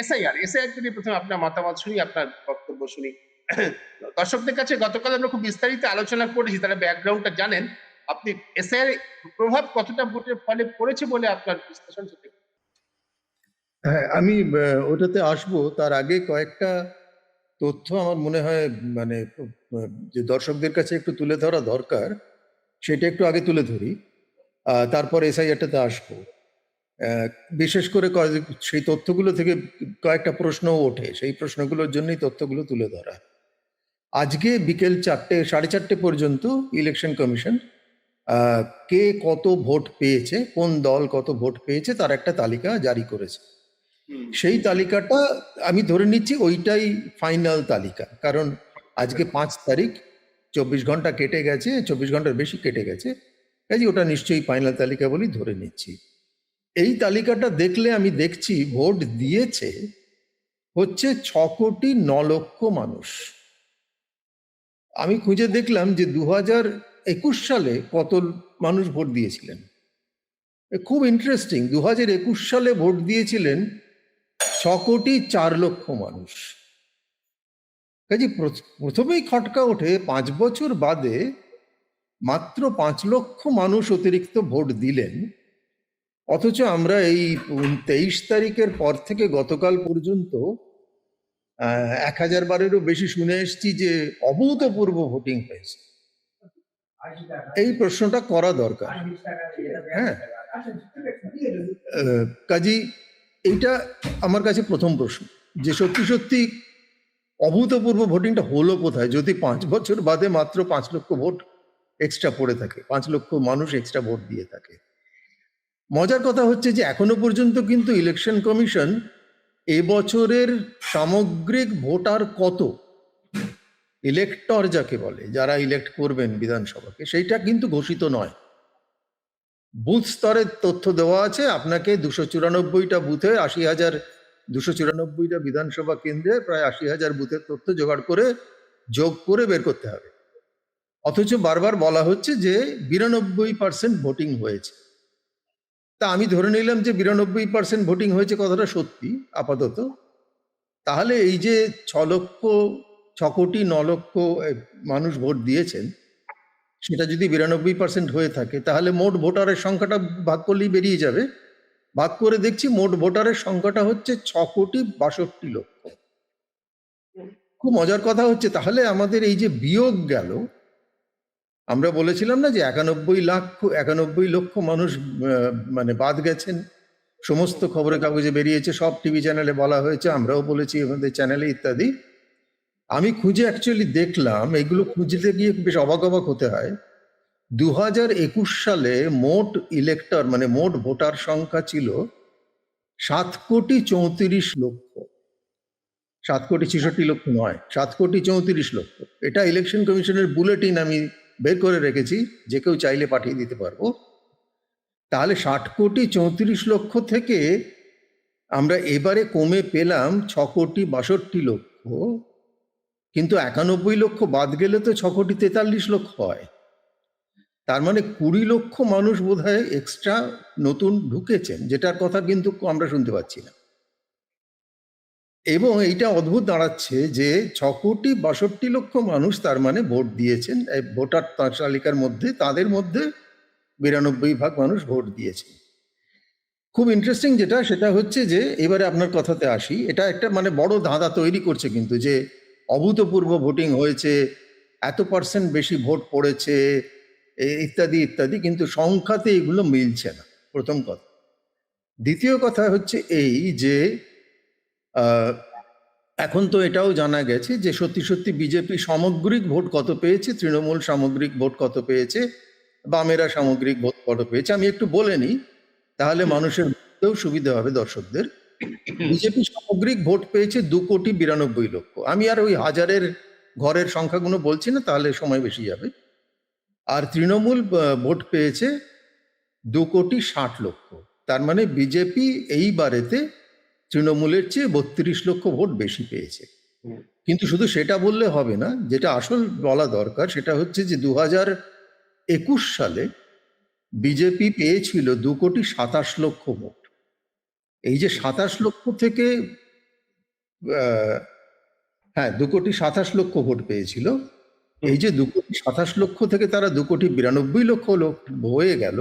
SIR নিয়ে প্রথমে আপনার মতামত শুনি, আপনার বক্তব্য শুনি। দর্শকদের কাছে গতকাল আমরা খুব বিস্তারিত আলোচনা করেছি, তারা ব্যাকগ্রাউন্ডটা জানেন। আপনি এসআইআর প্রভাব কতটা ভোটের ফলে পড়েছে বলে আপনার বিশ্লেষণ সেটা? হ্যাঁ, আমি ওটাতে আসবো। তার আগে কয়েকটা তথ্য আমার মনে হয় মানে যে দর্শকদের কাছে একটু তুলে ধরা দরকার, সেটা একটু আগে তুলে ধরি, তারপর এসআইআরটাতে আসবো। বিশেষ করে সেই তথ্যগুলো থেকে কয়েকটা প্রশ্নও ওঠে, সেই প্রশ্নগুলোর জন্যই তথ্যগুলো তুলে ধরা। আজকে বিকেল 4:30 পর্যন্ত ইলেকশন কমিশন কে কত ভোট পেয়েছে, কোন দল কত ভোট পেয়েছে তার একটা তালিকা জারি করেছে। সেই তালিকাটা আমি ধরে নিচ্ছি ওইটাই ফাইনাল তালিকা, কারণ আজকে 5 তারিখ, 24 ঘন্টা কেটে গেছে, 24 ঘন্টার বেশি কেটে গেছে, কাজে ওটা নিশ্চয়ই ফাইনাল তালিকা বলেই ধরে নিচ্ছি। এই তালিকাটা দেখলে আমি দেখছি ভোট দিয়েছে হচ্ছে 6,09,00,000 মানুষ। আমি খুঁজে দেখলাম যে 2021 সালে কত মানুষ ভোট দিয়েছিলেন। খুব ইন্টারেস্টিং, 2021 সালে ভোট দিয়েছিলেন 6,04,00,000 মানুষ। কাজে প্রথমেই খটকা ওঠে, 5 বছর বাদে মাত্র 5 লক্ষ মানুষ অতিরিক্ত ভোট দিলেন, অথচ আমরা এই 23 তারিখের পর থেকে গতকাল পর্যন্ত 1000 বারেরও বেশি শুনে এসছি যে অভূতপূর্ব ভোটিং হয়েছে। এই প্রশ্নটা করা দরকার। হ্যাঁ, কাজী এইটা আমার কাছে প্রথম প্রশ্ন, যে সত্যি সত্যি অভূতপূর্ব ভোটিংটা হলো কোথায়, যদি 5 বছর বাদে মাত্র 5 লক্ষ ভোট এক্সট্রা পড়ে থাকে, 5 লক্ষ মানুষ এক্সট্রা ভোট দিয়ে থাকে। মজার কথা হচ্ছে যে এখনো পর্যন্ত কিন্তু ইলেকশন কমিশন এবছরের সামগ্রিক ভোটার কত, ইলেক্টর যাকে বলে, যারা ইলেক্ট করবেন বিধানসভাকে, সেইটা কিন্তু ঘোষিত নয়। বুথ স্তরের তথ্য দেওয়া আছে, আপনাকে 294টা বুথে 80,000, 294টা বিধানসভা কেন্দ্রে প্রায় 80,000 বুথের তথ্য জোগাড় করে যোগ করে বের করতে হবে। অথচ বারবার বলা হচ্ছে যে 92% ভোটিং হয়েছে। তা আমি ধরে নিলাম যে 92% ভোটিং হয়েছে, কথাটা সত্যি আপাতত। তাহলে এই যে 6,09,00,000 মানুষ ভোট দিয়েছেন, সেটা যদি 92% হয়ে থাকে, তাহলে মোট ভোটারের সংখ্যাটা ভাগ করলেই বেরিয়ে যাবে। ভাগ করে দেখছি মোট ভোটারের সংখ্যাটা হচ্ছে 6,62,00,000। খুব মজার কথা হচ্ছে, তাহলে আমাদের এই যে বিয়োগ গেল, আমরা বলেছিলাম না যে 91 লক্ষ মানুষ মানে বাদ গেছেন, সমস্ত খবরের কাগজে বেরিয়েছে, সব টিভি চ্যানেলে বলা হয়েছে, আমরাও বলেছি আমাদের চ্যানেলে ইত্যাদি। আমি খুঁজে অ্যাকচুয়ালি দেখলাম, এগুলো খুঁজতে গিয়ে বেশ অবাক হতে হয়। 2021 সালে মোট ইলেক্টর মানে মোট ভোটার সংখ্যা ছিল 7,34,00,000। 7,66,00,000 নয়, 7,34,00,000। এটা ইলেকশন কমিশনের বুলেটিন আমি বের করে রেখেছি, যে কেউ চাইলে পাঠিয়ে দিতে পারবো। তাহলে 7,34,00,000 থেকে আমরা এবারে কমে পেলাম 6,62,00,000, কিন্তু 91 লক্ষ বাদ গেলে তো 6,43,00,000 হয়। তার মানে 20 লক্ষ মানুষ বোধহয় এক্সট্রা নতুন ঢুকেছেন, যেটার কথা কিন্তু আমরা শুনতে পাচ্ছি না। এবং এইটা অদ্ভুত দাঁড়াচ্ছে যে 6,62,00,000 মানুষ তার মানে ভোট দিয়েছেন ভোটার তালিকার মধ্যে, তাদের মধ্যে 92% মানুষ ভোট দিয়েছে। খুব ইন্টারেস্টিং যেটা, সেটা হচ্ছে যে এবারে আপনার কথাতে আসি, এটা একটা মানে বড় ধাঁধা তৈরি করছে কিন্তু, যে অভূতপূর্ব ভোটিং হয়েছে, এত পার্সেন্ট বেশি ভোট পড়েছে ইত্যাদি ইত্যাদি, কিন্তু সংখ্যাতে এগুলো মিলছে না, প্রথম কথা। দ্বিতীয় কথা হচ্ছে এই যে এখন তো এটাও জানা গেছে যে সত্যি সত্যি বিজেপি সামগ্রিক ভোট কত পেয়েছে, তৃণমূল সামগ্রিক ভোট কত পেয়েছে, বামেরা সামগ্রিক ভোট কত পেয়েছে। আমি একটু বলে নিই, তাহলে মানুষের বুঝতেও সুবিধা হবে দর্শকদের। বিজেপি সামগ্রিক ভোট পেয়েছে 2,92,00,000। আমি আর ওই হাজারের ঘরের সংখ্যাগুলো বলছি না, তাহলে সময় বেশি যাবে। আর তৃণমূল ভোট পেয়েছে 2,60,00,000। তার মানে বিজেপি এইবারেতে তৃণমূলের চেয়ে 32 লক্ষ ভোট বেশি পেয়েছে। কিন্তু শুধু সেটা বললে হবে না, যেটা আসল বলা দরকার সেটা হচ্ছে যে 2021 সালে বিজেপি পেয়েছিল 2,27,00,000 ভোট। এই যে 27 লক্ষ থেকে আহ, হ্যাঁ 2,27,00,000 ভোট পেয়েছিল। এই যে 2,27,00,000 থেকে তারা 2,92,00,000 লোক হয়ে গেল,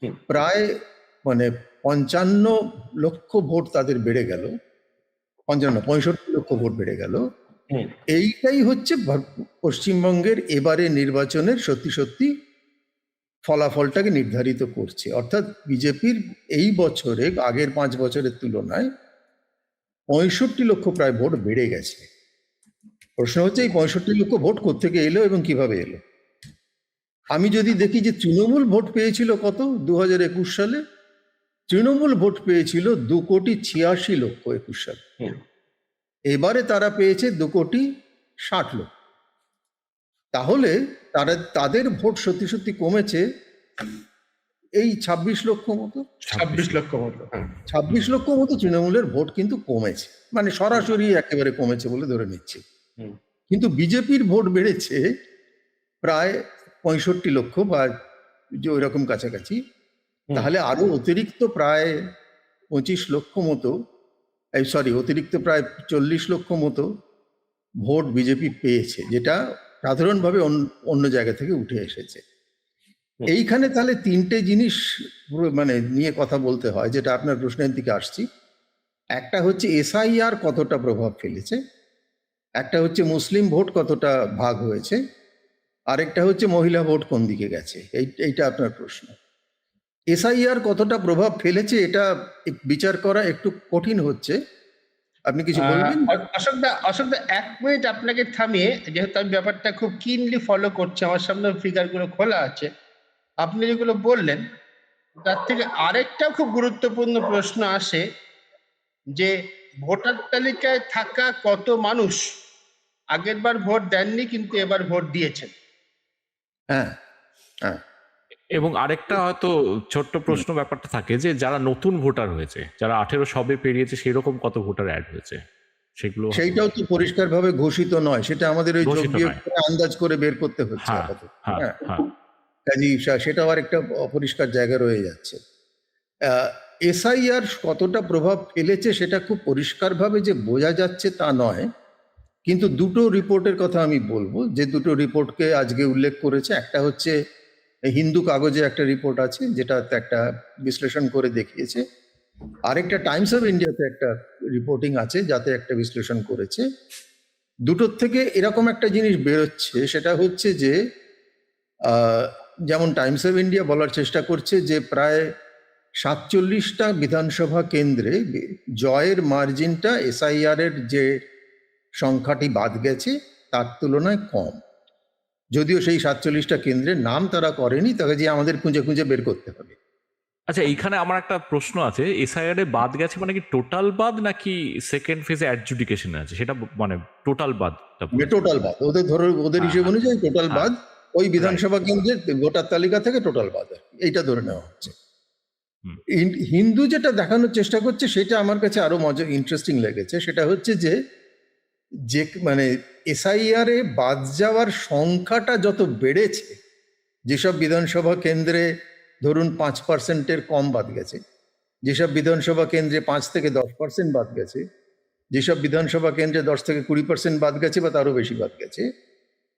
হুম। প্রায় মানে 55,00,000 ভোট তাদের বেড়ে গেল, 65,00,000 ভোট বেড়ে গেল। হুম। এইটাই হচ্ছে পশ্চিমবঙ্গের এবারে নির্বাচনের সত্যি সত্যি ফলাফলটাকে নির্ধারিত করছে। অর্থাৎ বিজেপির এই বছরে আগের 5 বছরের তুলনায় 65,00,000 প্রায় ভোট বেড়ে গেছে। প্রশ্ন হচ্ছে এই 65,00,000 ভোট কোত্থেকে এলো এবং কিভাবে এলো। আমি যদি দেখি যে তৃণমূল ভোট পেয়েছিল কত 2021 সালে, তৃণমূল ভোট পেয়েছিল 2,86,00,000 21 সালে। হুম। এবারে তারা পেয়েছে 2,60,00,000। তাহলে তাদের ভোট সত্যি সত্যি কমেছে এই 26 লক্ষ মতো। 26 লক্ষ মতো। হ্যাঁ। 26 লক্ষ মতো তৃণমূলের ভোট কিন্তু কমেছে, মানে সরাসরি একেবারে কমেছে বলে ধরে নিচ্ছি। হুম। কিন্তু বিজেপির ভোট বেড়েছে প্রায় 65 লক্ষ বা যে ওই রকম কাছাকাছি। হুম। তাহলে আরো অতিরিক্ত প্রায় 25 লক্ষ মতো, অতিরিক্ত প্রায় 40 লক্ষ মতো ভোট বিজেপি পেয়েছে, যেটা সাধারণভাবে অন্য জায়গা থেকে উঠে এসেছে। এইখানে তাহলে তিনটে জিনিস মানে নিয়ে কথা বলতে হয়, যেটা আপনার প্রশ্নের দিকে আসছি। একটা হচ্ছে এসআইআর কতটা প্রভাব ফেলেছে, একটা হচ্ছে মুসলিম ভোট কতটা ভাগ হয়েছে, আরেকটা হচ্ছে মহিলা ভোট কোন দিকে গেছে। এইটা আপনার প্রশ্ন। এসআইআর কতটা প্রভাব ফেলেছে এটা বিচার করা একটু কঠিন হচ্ছে। আপনি কিছু বলবেন? অশোকদা 1 মিনিট আপনাকে থামিয়ে, যেহেতু আমি ব্যাপারটা খুব কিনলি ফলো করছি, আমার সামনে ফিগার গুলো খোলা আছে, আপনি যেগুলো বললেন তার থেকে আরেকটা খুব গুরুত্বপূর্ণ প্রশ্ন আসে যে ভোটার তালিকায় থাকা কত মানুষ আগের বার ভোট দেননি কিন্তু এবার ভোট দিয়েছেন। হ্যাঁ হ্যাঁ। এবং আরেকটা হয়তো ছোট্ট প্রশ্ন ব্যাপারটা থাকে যে যারা নতুন ভোটার হয়েছে, যারা 18 সবে পেরিয়েছে, সেই রকম কত ভোটার অ্যাড হয়েছে, সেগুলো সেইটাও তো পরিষ্কারভাবে ঘোষিত নয়, সেটা আমাদের ওই ঘোষিত যোগ্য নয়। আন্দাজ করে বের করতে হচ্ছে হ্যাঁ আপাতত। হ্যাঁ হ্যাঁ, হ্যাঁ। কাজেই সেটাও আর একটা অপরিষ্কার জায়গা রয়ে যাচ্ছে। এসআইআর কতটা প্রভাব ফেলেছে সেটা খুব পরিষ্কারভাবে যে বোঝা যাচ্ছে তা নয়, কিন্তু দুটো রিপোর্টের কথা আমি বলবো, যে দুটো রিপোর্টকে আজকে উল্লেখ করেছে। একটা হচ্ছে হিন্দু কাগজে একটা রিপোর্ট আছে, যেটা একটা বিশ্লেষণ করে দেখিয়েছে। আরেকটা টাইমস অফ ইন্ডিয়াতে একটা রিপোর্টিং আছে, যাতে একটা বিশ্লেষণ করেছে। দুটোর থেকে এরকম একটা জিনিস বেরোচ্ছে, সেটা হচ্ছে যে যেমন টাইমস অফ ইন্ডিয়া বলার চেষ্টা করছে যে প্রায় 47টা বিধানসভা কেন্দ্রে জয়ের মার্জিনটা এসআইআর এর যে সংখ্যাটি বাদ গেছে তার তুলনায় কম। যদিও সেই 47টা কেন্দ্রের নাম তারা করেনি, তাকে যে আমাদের খুঁজে খুঁজে বের করতে হবে। আচ্ছা, এইখানে আমার একটা প্রশ্ন আছে, এসআইআর এ বাদ গেছে মানে কি টোটাল বাদ, নাকি সেকেন্ড ফেজে অ্যাডজুডিকেশন আছে, সেটা মানে টোটাল বাদ? টোটাল বাদ, ওদের হ্যাঁ, হিসেব হ্যাঁ। অনুযায়ী টোটাল হ্যাঁ, বাদ। ওই রাইট। বিধানসভা কেন্দ্রের ভোটার তালিকা থেকে টোটাল বাদ আর কি, এইটা ধরে নেওয়া হচ্ছে। হুম। হিন্দু যেটা দেখানোর চেষ্টা করছে সেটা আমার কাছে আরো মজা ইন্টারেস্টিং লেগেছে। সেটা হচ্ছে যে মানে এসআইআর এ বাদ যাওয়ার সংখ্যাটা যত বেড়েছে, যেসব বিধানসভা কেন্দ্রে ধরুন 5%-এর কম বাদ গেছে, যেসব বিধানসভা কেন্দ্রে 5 থেকে 10% বাদ গেছে, যেসব বিধানসভা কেন্দ্রে 10 থেকে 20% বাদ গেছে বা তারও বেশি বাদ গেছে,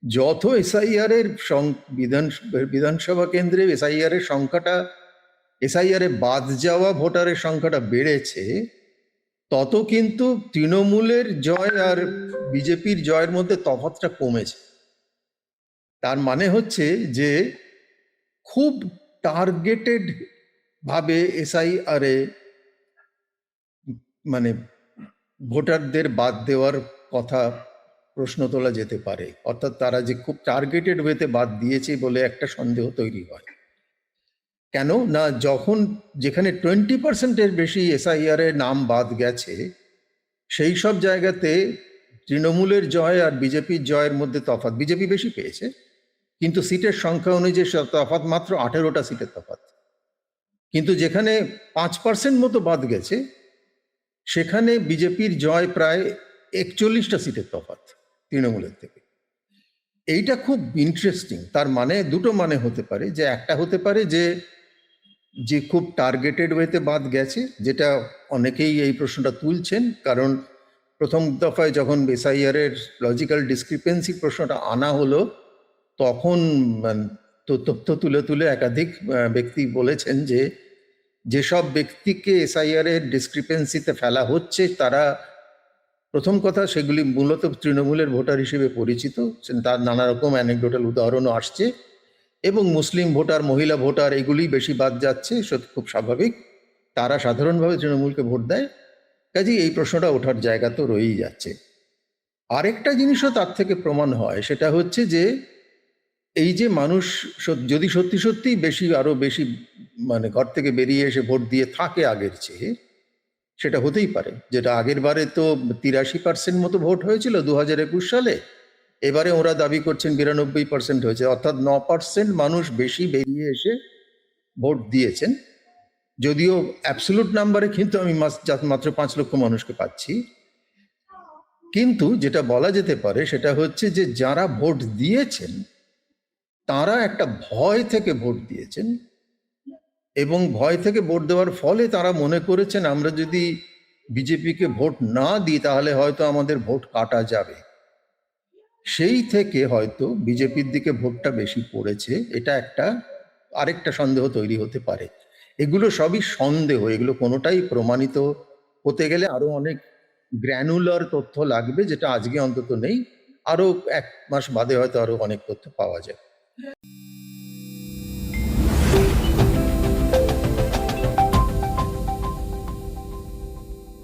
যত এসআইআর এর বিধানসভা কেন্দ্রে এসআইআর এর সংখ্যাটা, এসআইআর এ বাদ যাওয়া ভোটারের সংখ্যাটা বেড়েছে, তত কিন্তু তৃণমূলের জয় আর বিজেপির জয়ের মধ্যে তফাৎটা কমেছে। তার মানে হচ্ছে যে খুব টার্গেটেড ভাবে এসআইআর এ মানে ভোটারদের বাদ দেওয়ার কথা প্রশ্ন তোলা যেতে পারে। অর্থাৎ তারা যে খুব টার্গেটেড ওয়েতে বাদ দিয়েছে বলে একটা সন্দেহ তৈরি হয়। কেন না, যখন যেখানে 20%-এর বেশি এসআইআর এর নাম বাদ গেছে, সেই সব জায়গাতে তৃণমূলের জয় আর বিজেপির জয়ের মধ্যে তফাৎ, বিজেপি বেশি পেয়েছে কিন্তু সিটের সংখ্যা অনুযায়ী তফাৎ মাত্র 18টা সিটের তফাৎ। কিন্তু যেখানে 5% মতো বাদ গেছে, সেখানে বিজেপির জয় প্রায় 41টা সিটের তফাৎ তৃণমূলের থেকে। এইটা খুব ইন্টারেস্টিং। তার মানে দুটো মানে হতে পারে, যে একটা হতে পারে যে খুব টার্গেটেড ওয়েতে বাদ গেছে, যেটা অনেকেই এই প্রশ্নটা তুলছেন, কারণ প্রথম দফায় যখন এসআইআর এর লজিক্যাল ডিসক্রিপেন্সি প্রশ্নটা আনা হলো, তখন তথ্য তুলে তুলে একাধিক ব্যক্তি বলেছেন যে যেসব ব্যক্তিকে এসআইআর এর ডিসক্রিপেন্সিতে ফেলা হচ্ছে তারা, প্রথম কথা, সেগুলি মূলত তৃণমূলের ভোটার হিসেবে পরিচিত, তার নানা রকম অ্যানেকডোটাল উদাহরণও আসছে, এবং মুসলিম ভোটার, মহিলা ভোটার, এগুলি বেশি বাদ যাচ্ছে, খুব স্বাভাবিক, তারা সাধারণভাবে তৃণমূলকে ভোট দেয়। কাজেই এই প্রশ্নটা ওঠার জায়গা তো রয়েই যাচ্ছে। আরেকটা জিনিসও তার থেকে প্রমাণ হয়, সেটা হচ্ছে যে এই যে মানুষ যদি সত্যি সত্যি আরো বেশি ঘর থেকে বেরিয়ে এসে ভোট দিয়ে থাকে আগের চেয়ে, সেটা হতেই পারে। যেটা আগের বারে তো 83% মতো ভোট হয়েছিল 2021 সালে, এবারে ওরা দাবি করছেন 92% হয়েছে, অর্থাৎ 9% মানুষ বেশি বেরিয়ে এসে ভোট দিয়েছেন। যদিও অ্যাবসলিউট নাম্বারে কিন্তু আমি মাত্র 5 লক্ষ মানুষকে পাচ্ছি, কিন্তু যেটা বলা যেতে পারে সেটা হচ্ছে যে যারা ভোট দিয়েছেন তারা একটা ভয় থেকে ভোট দিয়েছেন, এবং ভয় থেকে ভোট দেওয়ার ফলে তারা মনে করেছেন আমরা যদি বিজেপিকে ভোট না দিই তাহলে হয়তো আমাদের ভোট কাটা যাবে। সেই থেকে হয়তো বিজেপির দিকে ভোটটা বেশি পড়েছে, এটা আরেকটা সন্দেহ তৈরি হতে পারে। এগুলো সবই সন্দেহ, এগুলো কোনোটাই প্রমাণিত হতে গেলে আরো অনেক গ্র্যানুলার তথ্য লাগবে, যেটা আজকে অন্তত নেই। আরো 1 মাস বাদে হয়তো আরো অনেক তথ্য পাওয়া যায়।